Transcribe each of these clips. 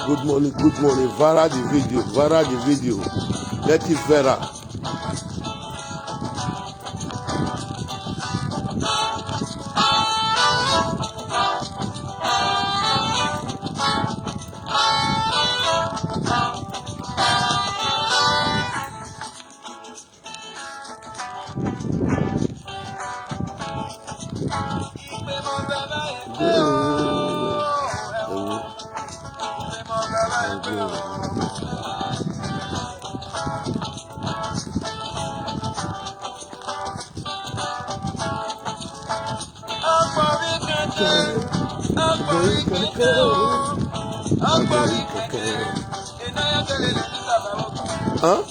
Good morning. Vara the video. Let it viral. Huh?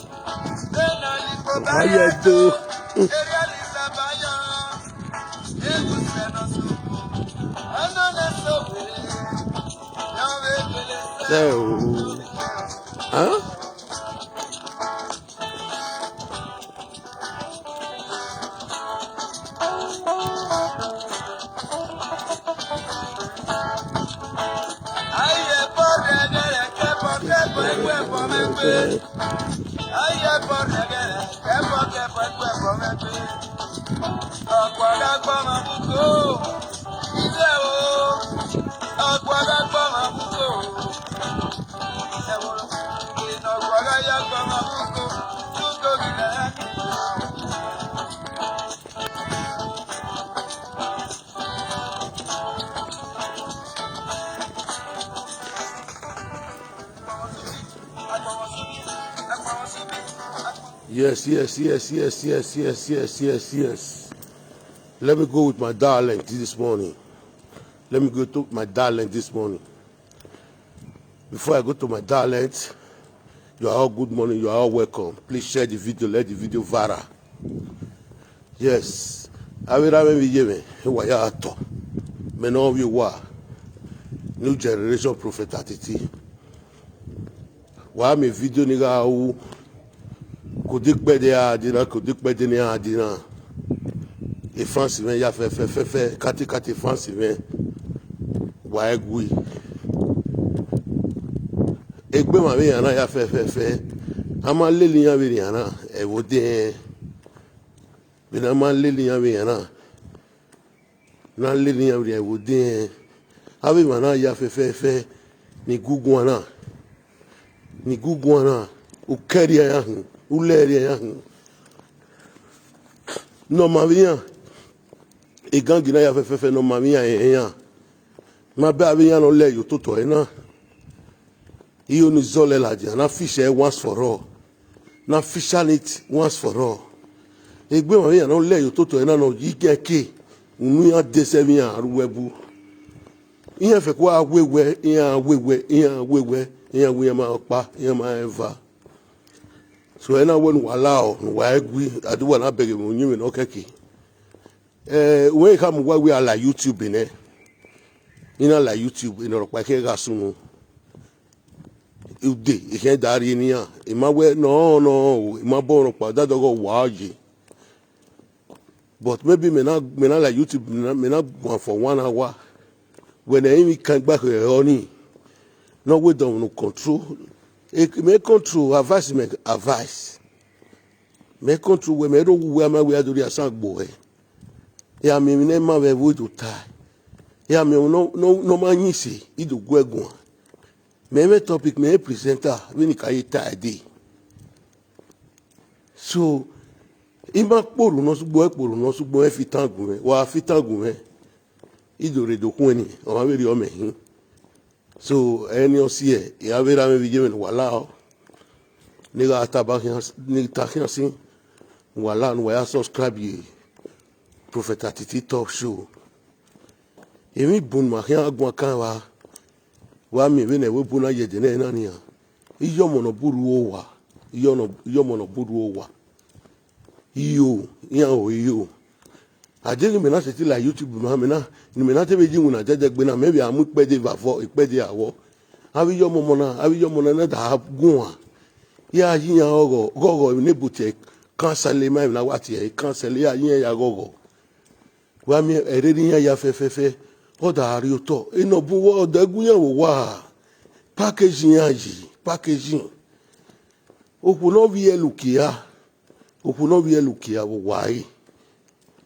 How you do? Huh? Yes. Let me go with my darling this morning. Before I go to my darling, you are all good morning, you are all welcome. Please share the video, let the video viral. Yes. New generation prophet attitude. Why me video nigga who could be there, could be there. Et France vient, il a fait, Kati France vient, ouais, oui. Et bien, ma vie, il a fait, ama les lignes avec rien, et vous dites, mais ama les lignes avec rien, non les lignes avec rien, vous dites, avec maintenant, il a fait, ni gougouana, ou kéria, ou l'air, non, ma vie, et quand il a fait non mamie ma baby no le yo toto ena iyo ni zole la dia na fish once for all na fish it once for all egbe mamie no le yo toto ena no yikeke unu ya desevi ya ruwebu ihe fe kwa wewe we ma pa ihe ma eva so ena won walao no wa egwi aduwa na bege mo nyimi no keke when come where we are like YouTube in like YouTube in Europa ke sunu ude e ke dari ni ya e ma we no e ma bo Europa that go waji but maybe me na like YouTube me na go for 1 hour when I can back honey no we don't no control e me control advice me control we me do we ma we do ya san gbo ya mi ne ma be wo to ta ya mi no ma yin se ido gwegun me topic me presenter we ni kai ta dey so ima poro no sugbo e fi tangun me wa fi tangun me ido re dokun ni o ma be ri o mehin so eni o si e ya vera me bi je me wala o ni ga ta ba ni ta kian sin Voilà, nous voyons subscribe Prophet Atiti Top Show. Et oui, bon, ma rien à Guacan wa mi vene we buna yedene nania. Iyo mono buru owa. Iyo mono buru owa. Iyo ajeli mena seti la YouTube no mena ni mena te beji una jeje gbe na maybe amu pede vavo ipede awo abi yo mona na da gun ya yiyan gogo nebute cancel ma na wati e cancel ya yiyan ya gogo wa mi ereri yan ya fefefe o da ari oto ino bu wo da gun yan wo wa packaging yan yi packaging oku no bi elukia wo wai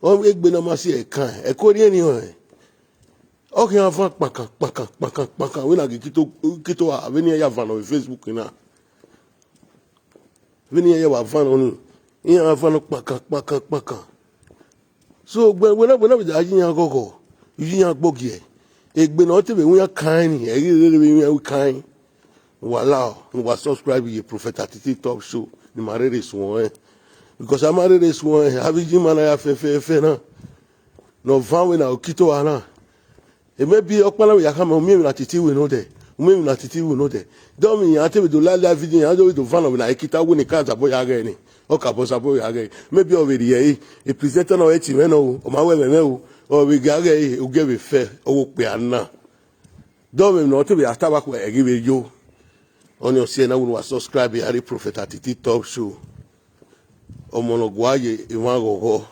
o egbe na masi e kan e ko ri eniyan e o ki an fa paka we na kito aveni ya van on Facebook na veni ya wa van on yan van paka so we na bi da yin gogo yin gbogi e egbe na o te be we kan ni e ri we kan wala no wa subscribe ye Prophet Atiti Top Show ni marere so because I'm married this one. Have you man I have na no van we na okito ana. E maybe okpala we yakama o mi na titi we no there. Umi na titi we no there. Don't me ante we do la video ya do van we na ekita we ni kaza boya ga ni. O ka bosa boya ga. Maybe over here e presenter na eti me no o ma we me o we ga ga o give we fair o pe ana. Don't me no to be ataba ko e give you. On your see na we no subscribe ya Prophet Atiti Top Show. Omono guaye imagogo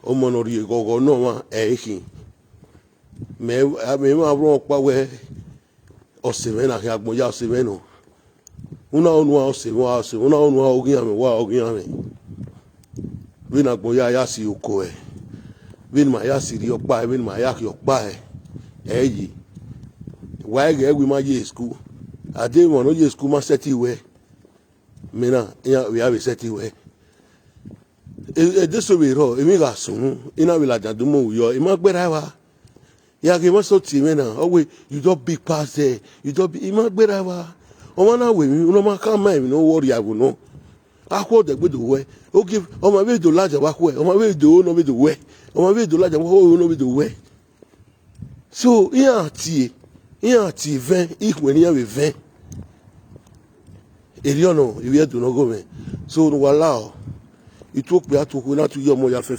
omono ri gogo no ma ehi me ma bro pa we oseme na ya gboja oseme no una una ogian me we na gboja ya si oko e we ma ya si ri opa e we ma ya ki opa e eyi wa ge we ma ye school ade mo no ye school ma seti we mena ya we have set we this we ro emi ga sun ina we la jadumo yo e ma gbera wa ya ke mo so ti mena o we you don't big pass there you don't be e ma gbera wa o ma na we mi no ma kan ma mi no worry ago no akwo de gbedo we o give o ma we do laja wa ko e o ma we do no we do we o ma we do laja wa ko no we do we so iya ti 20 ikwe ni ya we 20 Eliono, il vient de nos so nous voilà. Il trouve que tout na tu yo mo ya fe.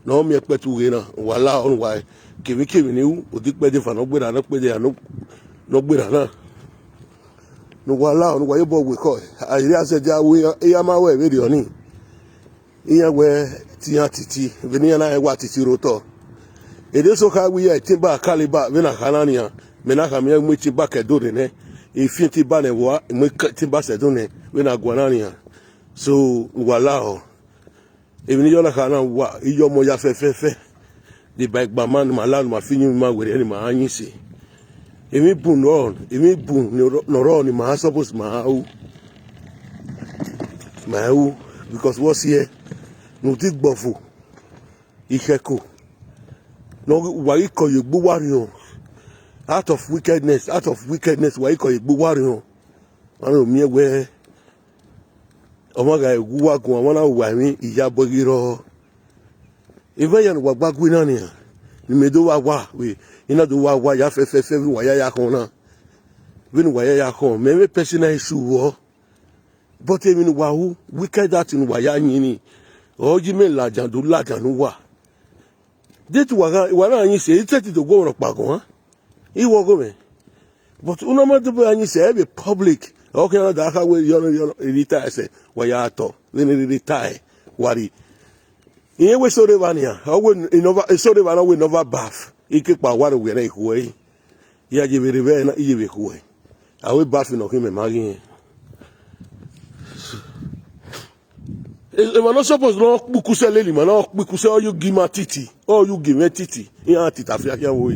Non mi pe tu na. Voilà on wa. Kemi ni u o dik pe de fa no gbera na pe de no gbera na. No voilà on wa yo bo we ko. Ayiri ase ja we ya ma we video ni. Iya we ti atiti. Veni na e wa titi roto. E de so ka we ya timba kaliba we na kanania. Me na ka mi mu ti ba ke do de ne. If you ba ne wa mo timba se do ne we na guanania so wala even yo la kana wa iyo mo ya fe the bike ba man ma la ma finu ma we ni ma anyi se emi bun no ro ni ma suppose ma u because what's here no ti gbofo ikeko no wa iko ye gbo wari o out of wickedness why you call it buwari anu mi we omaga eguwa gun awon na wa mi iya bogiro even yan wa gbagwi na ni medo wa we ina do wa ya fe wa ya kon na we ni wa ya kon me personal issue wo but emi ni wa hu wicked that in wa ya yin ni oji me lajan nu wa det wa na yin se ite to go ro pa gan Iwo go me. But una ma do anyi say be public. Okay na da ka we yo retire say wa ya to. We ni retire wari. Iye we so de vania. O we inova so de vana we nova bath. Ike pa wa we na ihuwe. Ya je be re na iye be huwe. A we bath no him magi. E ma no suppose no kpukuse leli ma no kpukuse o you give ma titi. O you give me titi. Iya tita fi akia wo.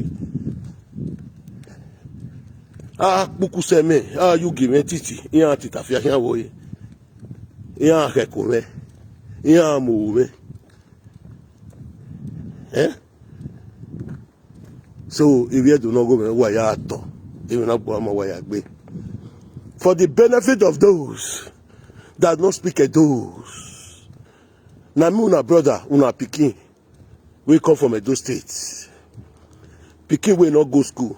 Kpukuse me you give me titi iya tita fi akia wo iya keko me iya mo me so if you do not go me wa ya to even na bo ma wa ya gbe for the benefit of those that don't speak a those Now me una brother, una pikin, we come from Edo State. Pikin we not go school,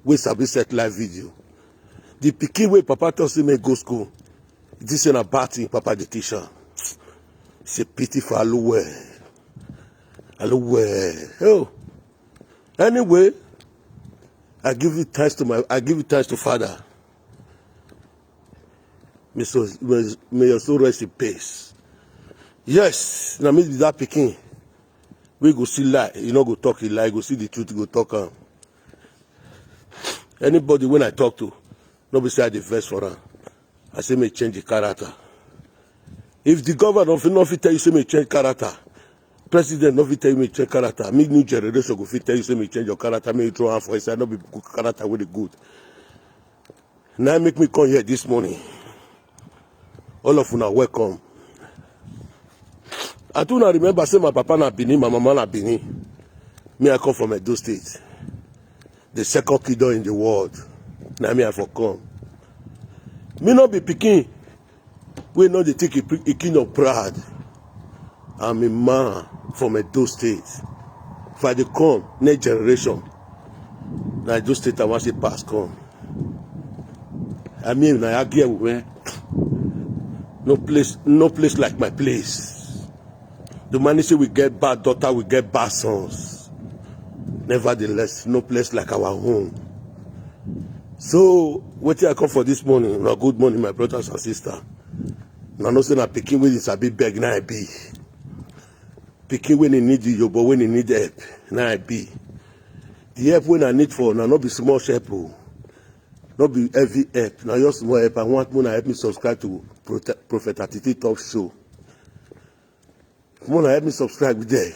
we sabi set live video. The pikin we papa tell say me go school, this is a bad thing, papa the teacher. It's a pity for Aluwe. Oh. Anyway, I give you thanks to Father. May your soul rest in peace. Yes, now me that pikin. We go see lie, you know go talk a lie, go see the truth, go talk. Anybody when I talk to, nobody say I the verse for her. I say me change the character. If the governor of not fit tell you say me change character, president not fit tell you me change character, me new generation go fit tell you say me change your character, me throw hand for it, not be good character with the good. Now make me come here this morning. All of you are welcome. I do not remember say my papa na Bini, my mama na Bini. Me I come from Edo State, the second kingdom in the world. Now me I for come. Me not be pikin. We know they take a king of pride. I'm a man from Edo State. If I dey come, next generation, na Edo State I want to pass come. I mean, I argue with no place like my place. The man say we get bad daughter, we get bad sons. Nevertheless, no place like our home. So, what I come for this morning? Now, good morning, my brothers and sisters. Now, no say na pikin when it's a bit beg, now I be. Pikin when he need you, but when he need help, now I be. The help when I need for, now not be small help, not be heavy help. Now just small help. I want more help me subscribe to Prophet Atiti Talk Show. More help me subscribe with there.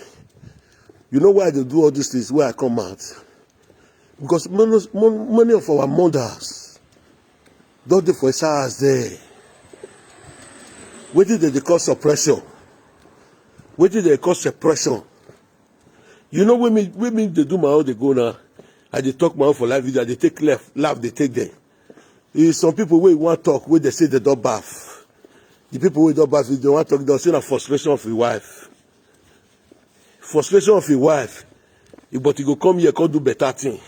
You know why they do all these things where I come out? Because many of our mothers don't do for us there. What did they call suppression? What did they call suppression? You know when me they do my own, they go now. I they talk my own for live video, they take laugh, they take them. Some people where want talk, where they say they don't bath. The people who don't bath, they want talk, they'll say the frustration of your wife. Frustration of your wife. But you go come here, can't do better thing.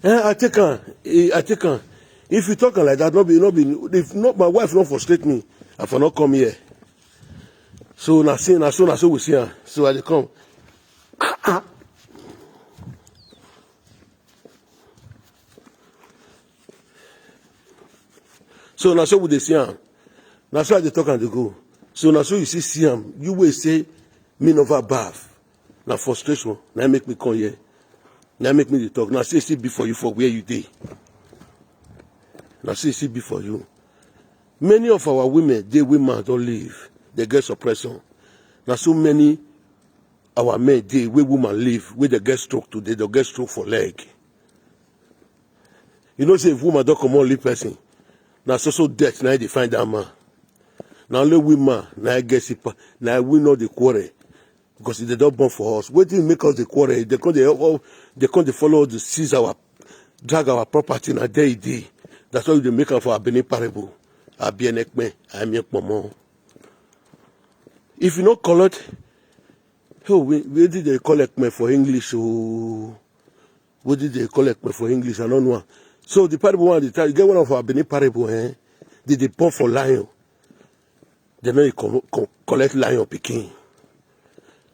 I take on. If you talk like that, not be. If not, my wife not frustrate me. I for not come here. So now we see her. So I dey come. So now we dey see her. Now so I dey talk and dey go. So now so you see him. You will say me never bath. Now frustration. Now make me come here. Now make me dey talk. Now say be for you for where you dey. Now say be for you. Many of our women don't live. They get suppression. Now so many our men where women live, where they get stroke today, they get stroke for leg. You know say if woman don't come on live person, now so death now they find that man. Now only women now get sick. Now we know the quarrel. Because if they don't born for us, what did make us the quarrel? They can't follow the seize drag our property in a day. That's why they make up for a Benin parable. If you not collect, where did they collect me for English? What did they collect me for English? I don't know. So the parable one, you get one of our Benin parable, did they pump for lion? They know you collect lion picking.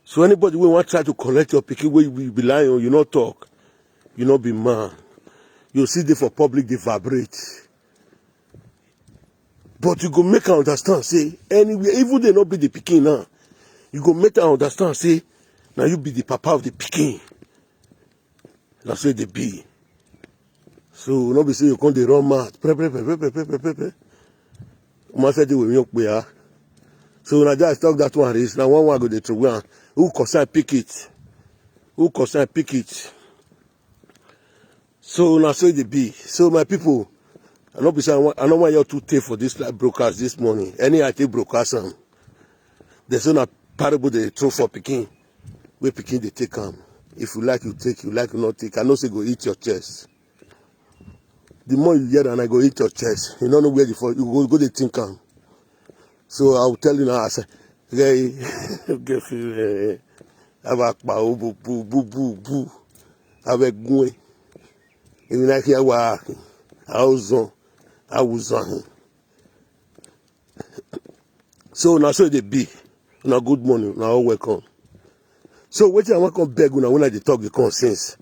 So anybody who want to try to collect your picking, where you be lion, you not talk, you not be man. You see they for public, they vibrate. But you go make her understand, say, anyway, even they not be the pikin now, you go make her understand, say, now you be the papa of the pikin. That's where they be. So, not be say you come the run mad. So, now just talk that one is, now one go the through one. Who concern pick it? So, now so they be. So, my people, I don't want you to take for this like broadcast this morning. Any I take broadcast there's no parable they throw for picking. Where picking they take them. If you like you take, you like you not take. I know say go eat your chest. The more you hear and I go eat your chest, you don't know where you go they think. So I will tell you now, Avec Pao, bou, avec Goué. Il y a qui a wa, à Ozon. So now so they be. Now good morning, now welcome. So what I want to beg when I talk the conscience.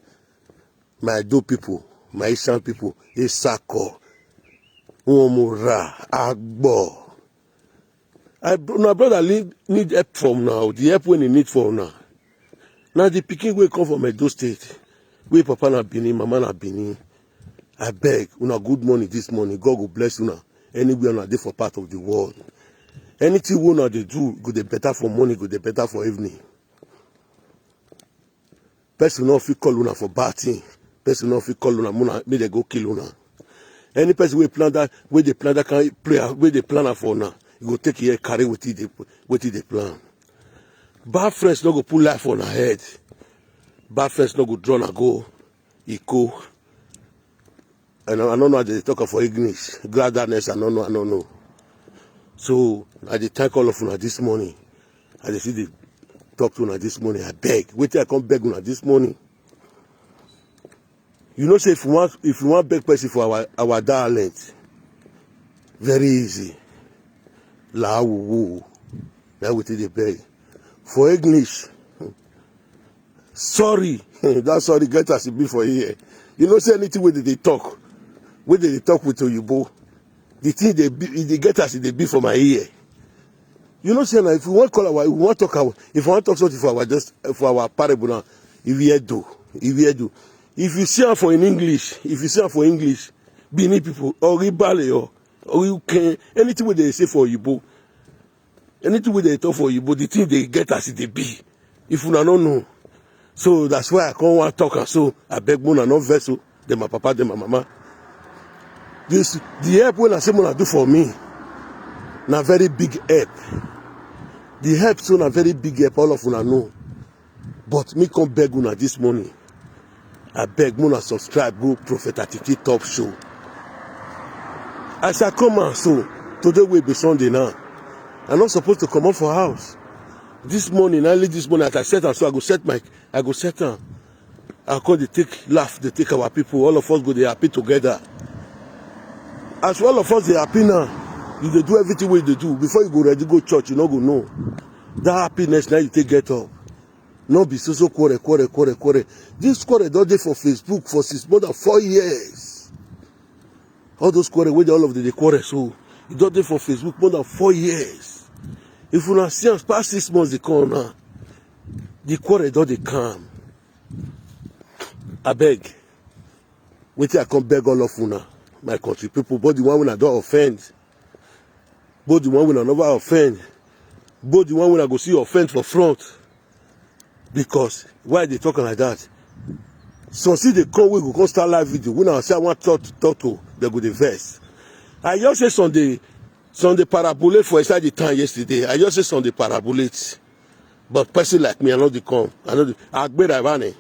My do people, my Asian people, Isako, Omura, Agbo. My brother need help from now. The help when he need for now. Now the pikin will come from Edo State. We papa na Bini, mama na Bini. I beg, una good morning this morning. God will bless una. Anywhere una dey for part of the world. Anything una dey do, go dey better for morning, go dey better for evening. Person no fit call una for bad thing. Person no fit call una, make they go kill una. Any person wey plan that can pray, wey dey plan for una, you go take here carry wetin dey plan. Bad friends no go put life on her head. Bad friends no go draw na go eco. And I don't know how they talk for English. Gladness, I don't know. So I dey thank all of una this morning. I dey see the talk to una this morning. I beg. Wait till I come beg una this morning. You know, say if you want beg person for our talent, very easy. La woo. Now we take the beg. For English, sorry. That sorry get us a bit for here. You know, say anything where they talk. When they talk with Oyibo, the thing they get us they be for my ear. You know, say now if we want talk something for our parable now, if you do. If you say for in English, Bini people or Ribale or you can anything where they say for Oyibo, anything where they talk for Oyibo, the thing they get us they be. If you don't know, so that's why I can't want to talk and so I beg Mona no vessel, then my papa, then my mama. The help when I say Mona do for me, na very big help. The help so na very big help, all of una know. But me come beg una this morning. I beg Mona subscribe, go Prophet Atiti Top Show. As I come out, so today will be Sunday now. I'm not supposed to come out for house. This morning, early this morning, as I set her, so I go set her. I call they take our people, all of us go they happy together. As all of us they happy now, you they do everything what they do. Before you go ready, go church, you not go know. That happiness now you take get up. No be so quarrel. This quarrel don't dey for Facebook for more than 4 years. All those quarrel where all of the quarrel, so it don't dey for Facebook more than 4 years. If you not see us past 6 months, they come now. The quarrel don't they come. I beg. Wait till I come beg all of una, my country people. Both the one when I don't offend, both the one when I never offend, both the one when I go see offend for front. Because why they talking like that? So see they come, we go start live video. When I say I want to talk to, they go the verse. I just say Sunday parabolate for inside the town yesterday. I just say Sunday parabolate. But person like me, I know they come. I know the Agbe Ravane.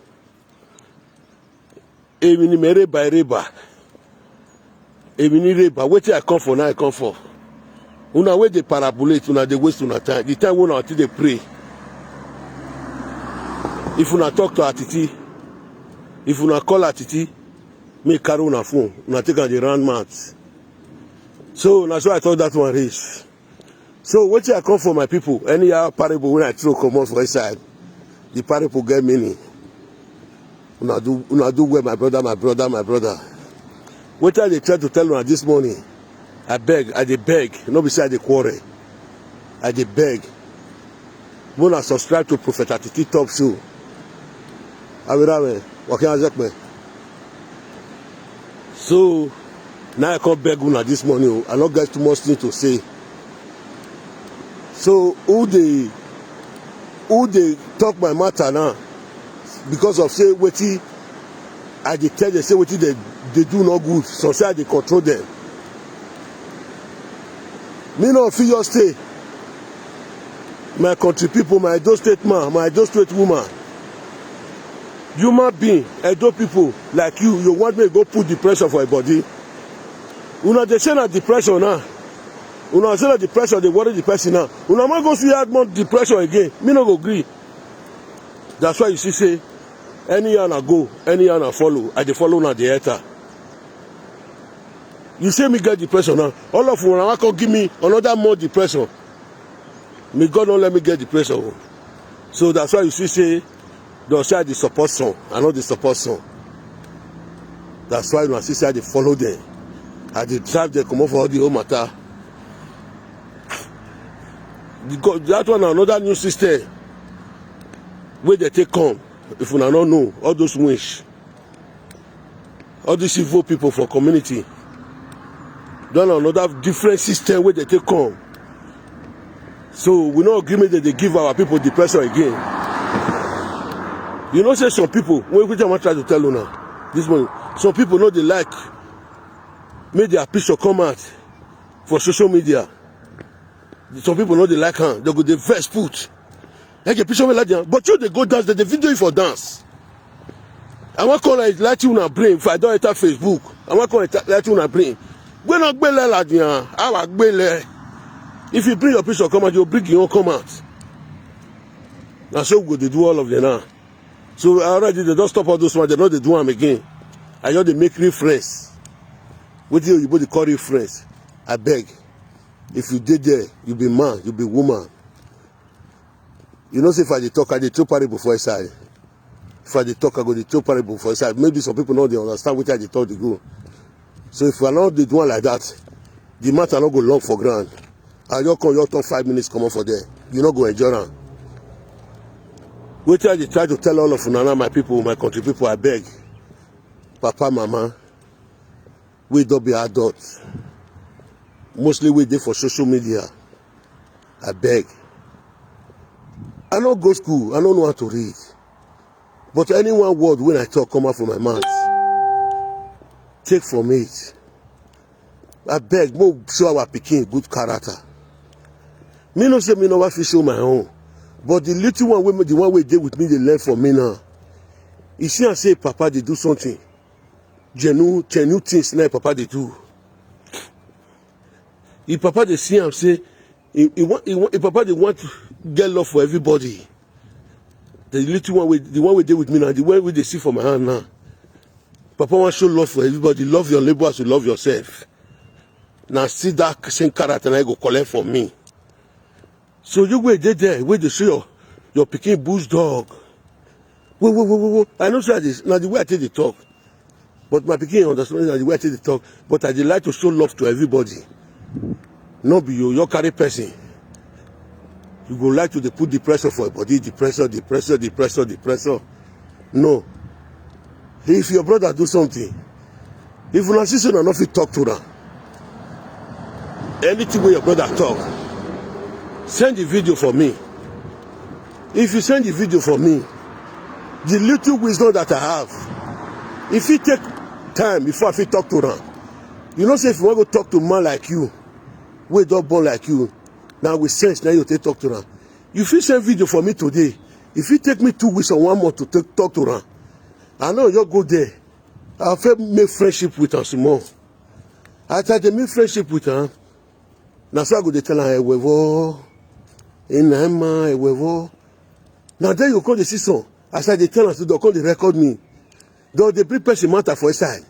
Emini reba. Emini reba. Wait till I come for now, I come for. Una wait they parabolate, una they waste una time. The time when until they pray. If una talk to Atiti, if una call Atiti, make carry una phone, una take on the round mats. So that's why I thought that one reach. So what I come for my people, any other parable when I throw come out for inside, the parable get meaning. Una do where my brother. What they try to tell una this morning, I dey beg, not beside the quarrel. I dey beg. When I subscribe to Prophet Atiti Top Show, so now I come beg una this morning. I don't get too much thing to say. So who they talk my matter now? Because of say wetin I dey tell them say wetin they do not good. So say I dey control them. Me no fit just stay. My country people, my Edo State man, my Edo State woman. Human being, Edo people like you want me to go put depression for a body. Una dey say na depression now. Una say that depression, they worry the person now. Una might go see add more depression again. Me no go agree. That's why you see say, any year I go, any year I follow, I dey follow na the enter. You say me get depression now. All of you now can give me another more depression. May God not let me get depression. So that's why you see say, they'll say the support song, I know the support song. That's why you see say they follow them. I dey drive them come up for all the whole matter. That one another new system where they take come. If una don't know, all those wish, all these evil people for community, done another different system where they take come. So we no agreement that they give our people depression again. You know, say some people, which I try to tell you now, this morning, some people know they like make their picture come out for social media. Some people know they like her. They go the first put. Like a picture like that. But you they go dance, they video for dance. I want to call it let you not brain if I don't enter Facebook. I want to call it let you not brain. When I go like that, I will if you bring your picture come out, you bring your own come out. Now so good they do all of them now. So already they don't stop all those ones, they know they do them again. I know they make real friends. What do you call real friends? I beg. If you did there, you be man, you be woman. You know, say if I talk, I dey throw parable for side. If I talk, I go dey throw parable for side. Maybe some people know they understand what I talk they go. So if I not did one like that, the matter not go long for ground. And you come, you talk 5 minutes, come on for there. You not go enjoy them. Wait till I try to tell all of Unana, my people, my country people, I beg. Papa, mama, we don't be adults. Mostly we dey for social media. I beg. I don't go school. I don't know how to read. But any one word when I talk come out from my mouth, take from it. I beg, more show our pikin good character. Me no say me no want to show my own. But the little one, the one we did with me, they learn from me now. You see and say, Papa, they do something. Genuine things now, Papa, they do. If Papa they see and say, if Papa they want to get love for everybody, the little one, the one we did with me now, the one we they see from my hand now. Papa want to show love for everybody. Love your neighbor as you love yourself. Now see that same character and I go collect from me. So you go there, where they show your picking bush dog. Whoa. I know say this. Now the way I take the talk. But my picking understand the way I take the talk. But I like to show love to everybody. No be you, your carry person. You go like to put depressor for your body, depressor. No. If your brother do something, if you see say not fit talk to them, anything where your brother talk, send the video for me. If you send the video for me, the little wisdom that I have, if you take time before I fit talk to them, you know say if you want to talk to a man like you, we don't born like you, now with sense, now you take talk to them. You fit send video for me today. If you take me 2 weeks or 1 month to talk to them, I know you go there. I'll make friendship with them some more. After they make friendship with them, now so I go to tell them, now then you call the season. As I tell them, they'll call the record me. Though they bring person matter for a side.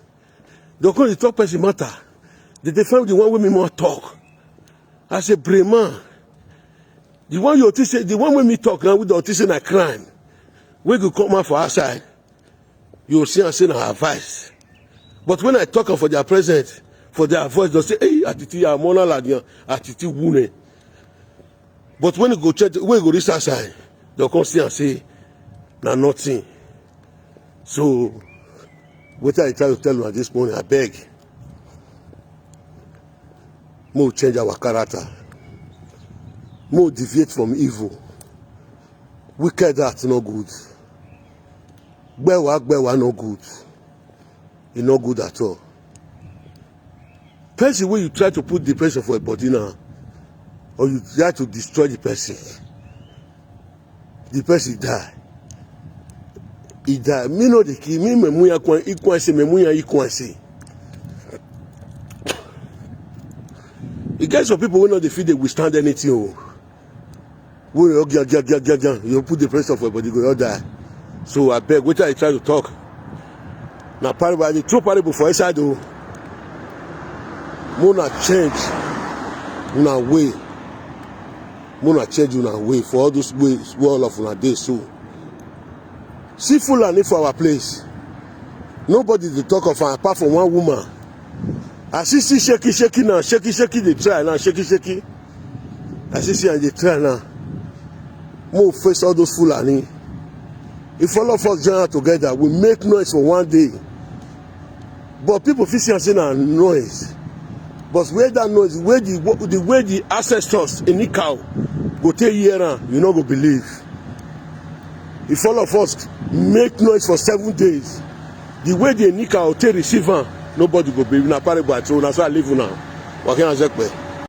They'll call the talk person matter. They find the one with me more talk. I say, Breman, the one you say, the one with me talk now with the autism I crime. We go come out for outside. You'll see and say no advice. But when I talk for their presence, for their voice, they'll say, hey, Atiti, I'm on Ladian, Atiti Wune. But when you go check, when you go this outside, they'll come see and say, nah, nothing. So, what I try to tell you at this morning, I beg. More change our character. More deviate from evil. Wicked heart no good. Gbewa no good. It's no good at all. Person when you try to put depression for a body now, or you try to destroy the person die. He die. Me no the key. Me memuya ikwanse. You get some people who know they feel they withstand anything. Oh. You put the pressure for your body, go all die. So I beg, wait till I try to talk. Now parable, the true parable for inside though. Mona change una way. Mona change una way for all those ways where all of una day so. See Fulani for our place. Nobody to talk of her apart from one woman. I see shaky now, shaky they try now, shaky. I see and they try now. Move face all those Fulani. If all of us join together, we make noise for one day. But people feel saying a noise. But where that noise, the way the ancestors in Nikau go take here now, you not go believe. If all of us make noise for 7 days, the way the Nikau take receive, nobody go believe. Na parable, so that's why I live now. What can I say?